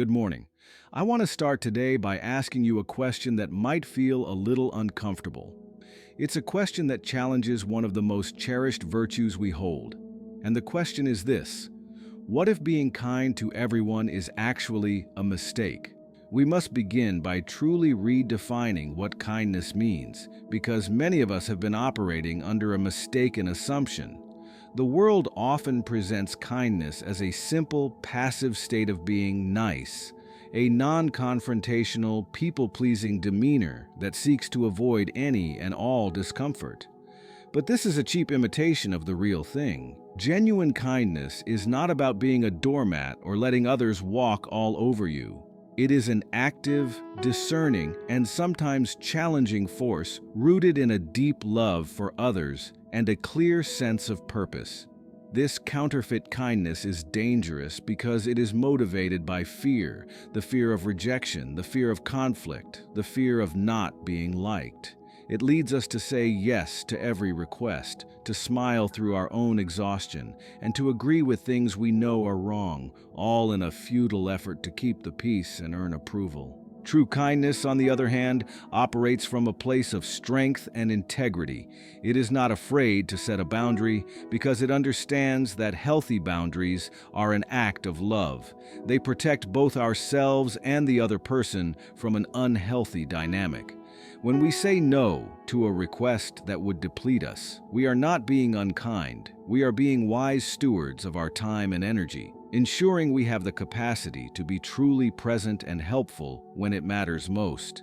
Good morning. I want to start today by asking you a question that might feel a little uncomfortable. It's a question that challenges one of the most cherished virtues we hold. And the question is this: what if being kind to everyone is actually a mistake? We must begin by truly redefining what kindness means, because many of us have been operating under a mistaken assumption. The world often presents kindness as a simple, passive state of being nice, a non-confrontational, people-pleasing demeanor that seeks to avoid any and all discomfort. But this is a cheap imitation of the real thing. Genuine kindness is not about being a doormat or letting others walk all over you. It is an active, discerning, and sometimes challenging force rooted in a deep love for others and a clear sense of purpose. This counterfeit kindness is dangerous because it is motivated by fear, the fear of rejection, the fear of conflict, the fear of not being liked. It leads us to say yes to every request, to smile through our own exhaustion, and to agree with things we know are wrong, all in a futile effort to keep the peace and earn approval. True kindness, on the other hand, operates from a place of strength and integrity. It is not afraid to set a boundary because it understands that healthy boundaries are an act of love. They protect both ourselves and the other person from an unhealthy dynamic. When we say no to a request that would deplete us, we are not being unkind. We are being wise stewards of our time and energy, ensuring we have the capacity to be truly present and helpful when it matters most.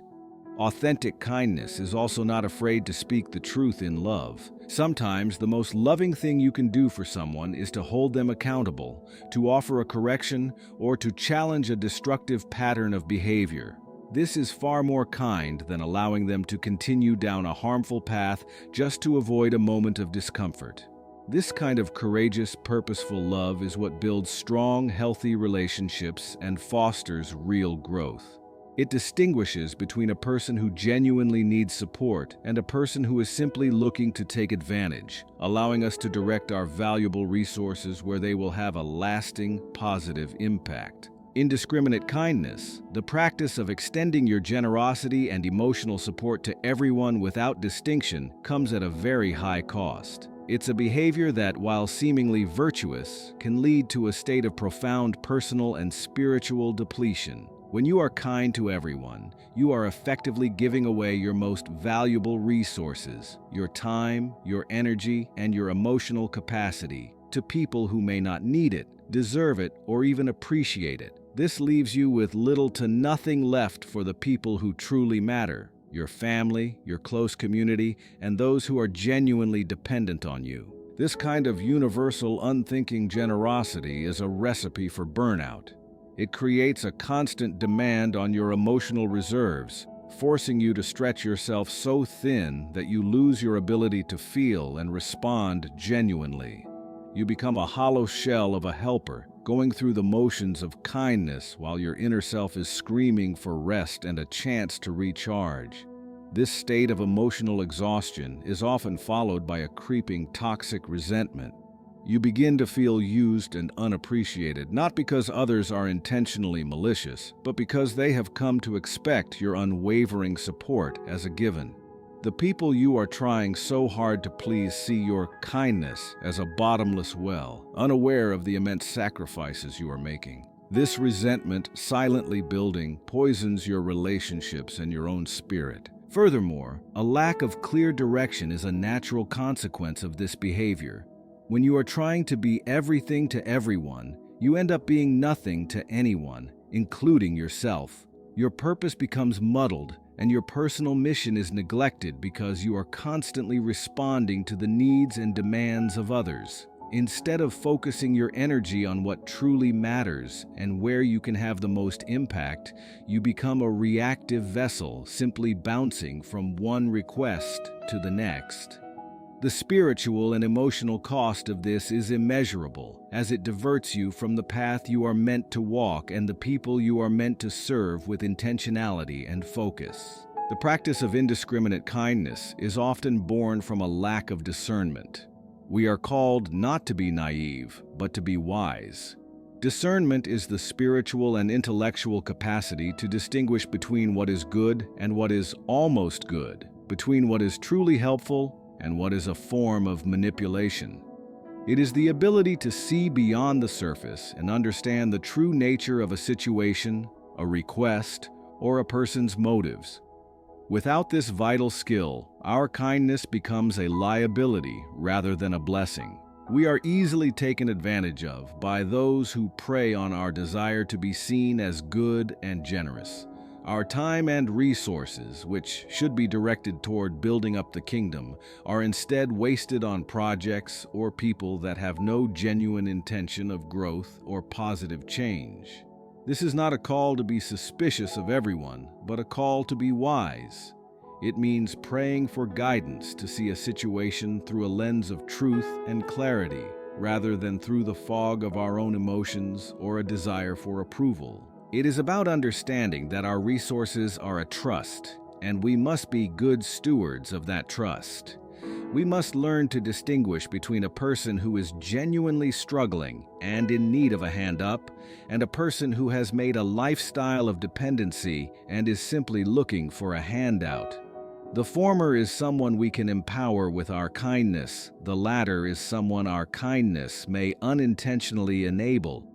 Authentic kindness is also not afraid to speak the truth in love. Sometimes the most loving thing you can do for someone is to hold them accountable, to offer a correction, or to challenge a destructive pattern of behavior. This is far more kind than allowing them to continue down a harmful path just to avoid a moment of discomfort. This kind of courageous, purposeful love is what builds strong, healthy relationships and fosters real growth. It distinguishes between a person who genuinely needs support and a person who is simply looking to take advantage, allowing us to direct our valuable resources where they will have a lasting, positive impact. Indiscriminate kindness, the practice of extending your generosity and emotional support to everyone without distinction, comes at a very high cost. It's a behavior that, while seemingly virtuous, can lead to a state of profound personal and spiritual depletion. When you are kind to everyone, you are effectively giving away your most valuable resources, your time, your energy, and your emotional capacity, to people who may not need it, deserve it, or even appreciate it. This leaves you with little to nothing left for the people who truly matter: your family, your close community, and those who are genuinely dependent on you. This kind of universal, unthinking generosity is a recipe for burnout. It creates a constant demand on your emotional reserves, forcing you to stretch yourself so thin that you lose your ability to feel and respond genuinely. You become a hollow shell of a helper, going through the motions of kindness while your inner self is screaming for rest and a chance to recharge. This state of emotional exhaustion is often followed by a creeping toxic resentment. You begin to feel used and unappreciated, not because others are intentionally malicious, but because they have come to expect your unwavering support as a given. The people you are trying so hard to please see your kindness as a bottomless well, unaware of the immense sacrifices you are making. This resentment, silently building, poisons your relationships and your own spirit. Furthermore, a lack of clear direction is a natural consequence of this behavior. When you are trying to be everything to everyone, you end up being nothing to anyone, including yourself. Your purpose becomes muddled, and your personal mission is neglected because you are constantly responding to the needs and demands of others. Instead of focusing your energy on what truly matters and where you can have the most impact, you become a reactive vessel, simply bouncing from one request to the next. The spiritual and emotional cost of this is immeasurable, as it diverts you from the path you are meant to walk and the people you are meant to serve with intentionality and focus. The practice of indiscriminate kindness is often born from a lack of discernment. We are called not to be naive, but to be wise. Discernment is the spiritual and intellectual capacity to distinguish between what is good and what is almost good, between what is truly helpful and what is a form of manipulation. It is the ability to see beyond the surface and understand the true nature of a situation, a request, or a person's motives. Without this vital skill, our kindness becomes a liability rather than a blessing. We are easily taken advantage of by those who prey on our desire to be seen as good and generous. Our time and resources, which should be directed toward building up the kingdom, are instead wasted on projects or people that have no genuine intention of growth or positive change. This is not a call to be suspicious of everyone, but a call to be wise. It means praying for guidance to see a situation through a lens of truth and clarity, rather than through the fog of our own emotions or a desire for approval. It is about understanding that our resources are a trust, and we must be good stewards of that trust. We must learn to distinguish between a person who is genuinely struggling and in need of a hand up, and a person who has made a lifestyle of dependency and is simply looking for a handout. The former is someone we can empower with our kindness. The latter is someone our kindness may unintentionally enable.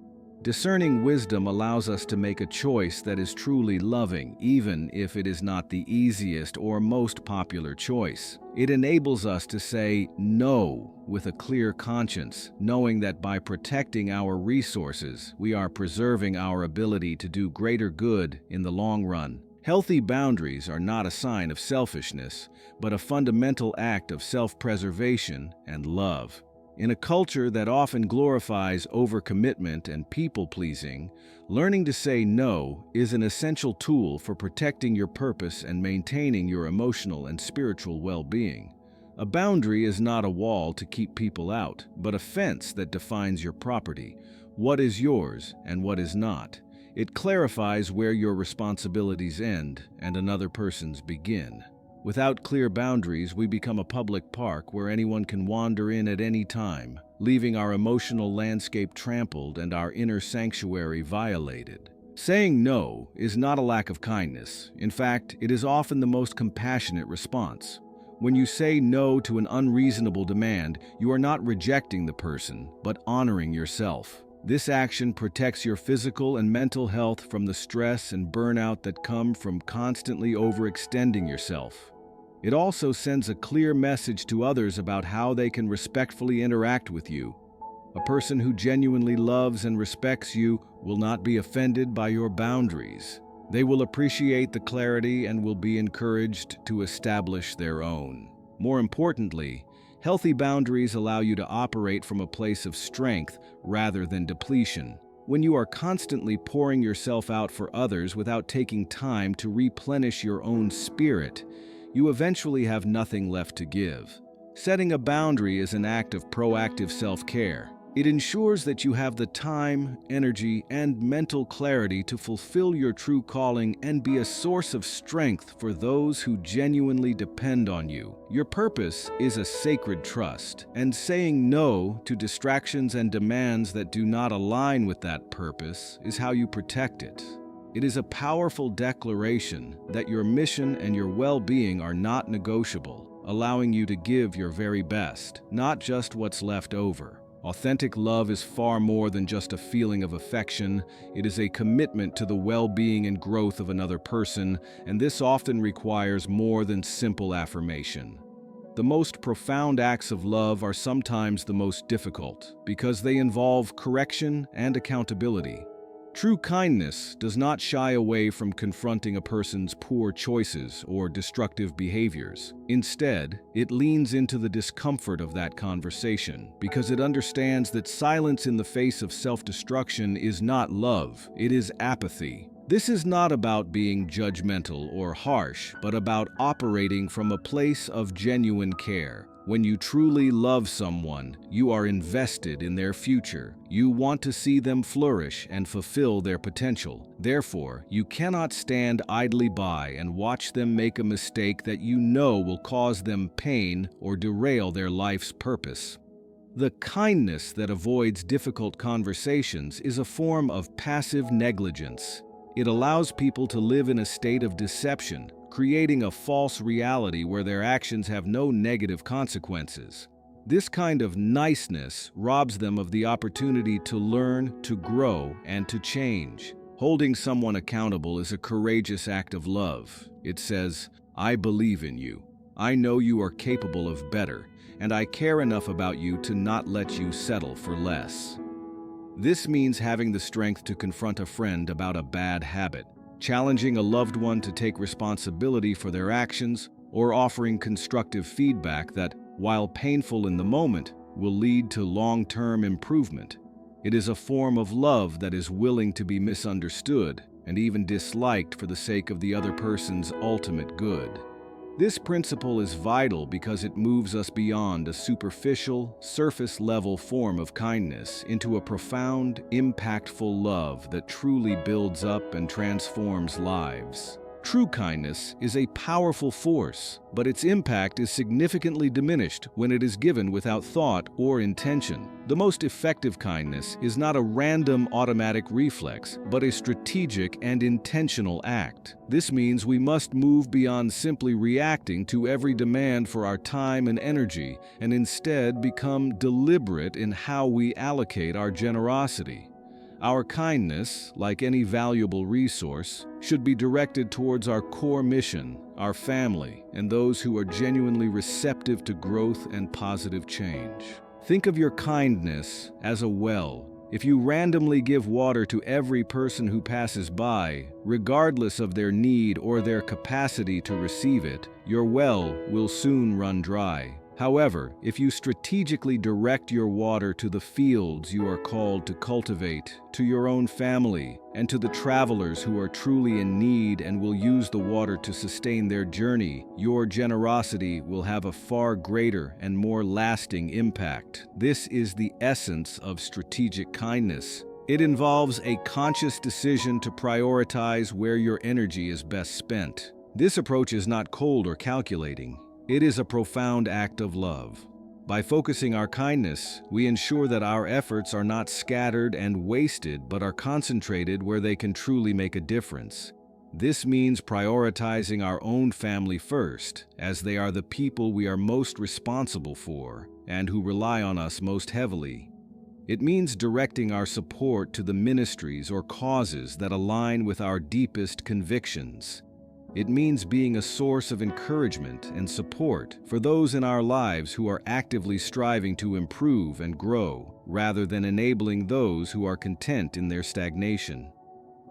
Discerning wisdom allows us to make a choice that is truly loving, even if it is not the easiest or most popular choice. It enables us to say no with a clear conscience, knowing that by protecting our resources, we are preserving our ability to do greater good in the long run. Healthy boundaries are not a sign of selfishness, but a fundamental act of self-preservation and love. In a culture that often glorifies overcommitment and people-pleasing, learning to say no is an essential tool for protecting your purpose and maintaining your emotional and spiritual well-being. A boundary is not a wall to keep people out, but a fence that defines your property, what is yours and what is not. It clarifies where your responsibilities end and another person's begin. Without clear boundaries, we become a public park where anyone can wander in at any time, leaving our emotional landscape trampled and our inner sanctuary violated. Saying no is not a lack of kindness. In fact, it is often the most compassionate response. When you say no to an unreasonable demand, you are not rejecting the person, but honoring yourself. This action protects your physical and mental health from the stress and burnout that come from constantly overextending yourself. It also sends a clear message to others about how they can respectfully interact with you. A person who genuinely loves and respects you will not be offended by your boundaries. They will appreciate the clarity and will be encouraged to establish their own. More importantly, healthy boundaries allow you to operate from a place of strength rather than depletion. When you are constantly pouring yourself out for others without taking time to replenish your own spirit, you eventually have nothing left to give. Setting a boundary is an act of proactive self-care. It ensures that you have the time, energy, and mental clarity to fulfill your true calling and be a source of strength for those who genuinely depend on you. Your purpose is a sacred trust, and saying no to distractions and demands that do not align with that purpose is how you protect it. It is a powerful declaration that your mission and your well-being are not negotiable, allowing you to give your very best, not just what's left over. Authentic love is far more than just a feeling of affection. It is a commitment to the well-being and growth of another person, and this often requires more than simple affirmation. The most profound acts of love are sometimes the most difficult, because they involve correction and accountability. True kindness does not shy away from confronting a person's poor choices or destructive behaviors. Instead, it leans into the discomfort of that conversation because it understands that silence in the face of self-destruction is not love, it is apathy. This is not about being judgmental or harsh, but about operating from a place of genuine care. When you truly love someone, you are invested in their future. You want to see them flourish and fulfill their potential. Therefore, you cannot stand idly by and watch them make a mistake that you know will cause them pain or derail their life's purpose. The kindness that avoids difficult conversations is a form of passive negligence. It allows people to live in a state of deception, creating a false reality where their actions have no negative consequences. This kind of niceness robs them of the opportunity to learn, to grow, and to change. Holding someone accountable is a courageous act of love. It says, "I believe in you. I know you are capable of better, and I care enough about you to not let you settle for less." This means having the strength to confront a friend about a bad habit, challenging a loved one to take responsibility for their actions, or offering constructive feedback that, while painful in the moment, will lead to long-term improvement. It is a form of love that is willing to be misunderstood and even disliked for the sake of the other person's ultimate good. This principle is vital because it moves us beyond a superficial, surface-level form of kindness into a profound, impactful love that truly builds up and transforms lives. True kindness is a powerful force, but its impact is significantly diminished when it is given without thought or intention. The most effective kindness is not a random automatic reflex, but a strategic and intentional act. This means we must move beyond simply reacting to every demand for our time and energy, and instead become deliberate in how we allocate our generosity. Our kindness, like any valuable resource, should be directed towards our core mission, our family, and those who are genuinely receptive to growth and positive change. Think of your kindness as a well. If you randomly give water to every person who passes by, regardless of their need or their capacity to receive it, your well will soon run dry. However, if you strategically direct your water to the fields you are called to cultivate, to your own family, and to the travelers who are truly in need and will use the water to sustain their journey, your generosity will have a far greater and more lasting impact. This is the essence of strategic kindness. It involves a conscious decision to prioritize where your energy is best spent. This approach is not cold or calculating. It is a profound act of love. By focusing our kindness, we ensure that our efforts are not scattered and wasted, but are concentrated where they can truly make a difference. This means prioritizing our own family first, as they are the people we are most responsible for and who rely on us most heavily. It means directing our support to the ministries or causes that align with our deepest convictions. It means being a source of encouragement and support for those in our lives who are actively striving to improve and grow, rather than enabling those who are content in their stagnation.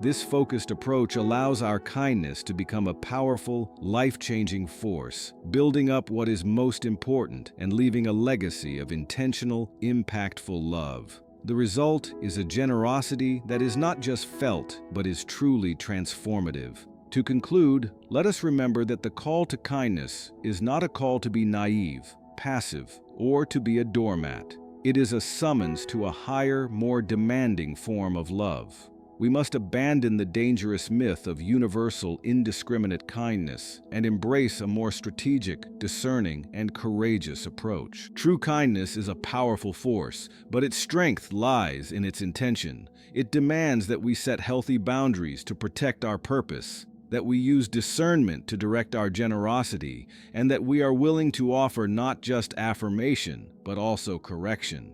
This focused approach allows our kindness to become a powerful, life-changing force, building up what is most important and leaving a legacy of intentional, impactful love. The result is a generosity that is not just felt, but is truly transformative. To conclude, let us remember that the call to kindness is not a call to be naive, passive, or to be a doormat. It is a summons to a higher, more demanding form of love. We must abandon the dangerous myth of universal, indiscriminate kindness and embrace a more strategic, discerning, and courageous approach. True kindness is a powerful force, but its strength lies in its intention. It demands that we set healthy boundaries to protect our purpose, that we use discernment to direct our generosity, and that we are willing to offer not just affirmation, but also correction.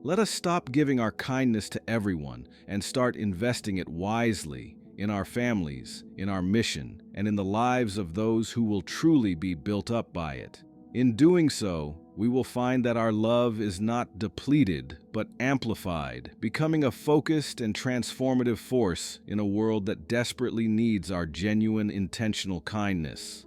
Let us stop giving our kindness to everyone and start investing it wisely in our families, in our mission, and in the lives of those who will truly be built up by it. In doing so, we will find that our love is not depleted, but amplified, becoming a focused and transformative force in a world that desperately needs our genuine, intentional kindness.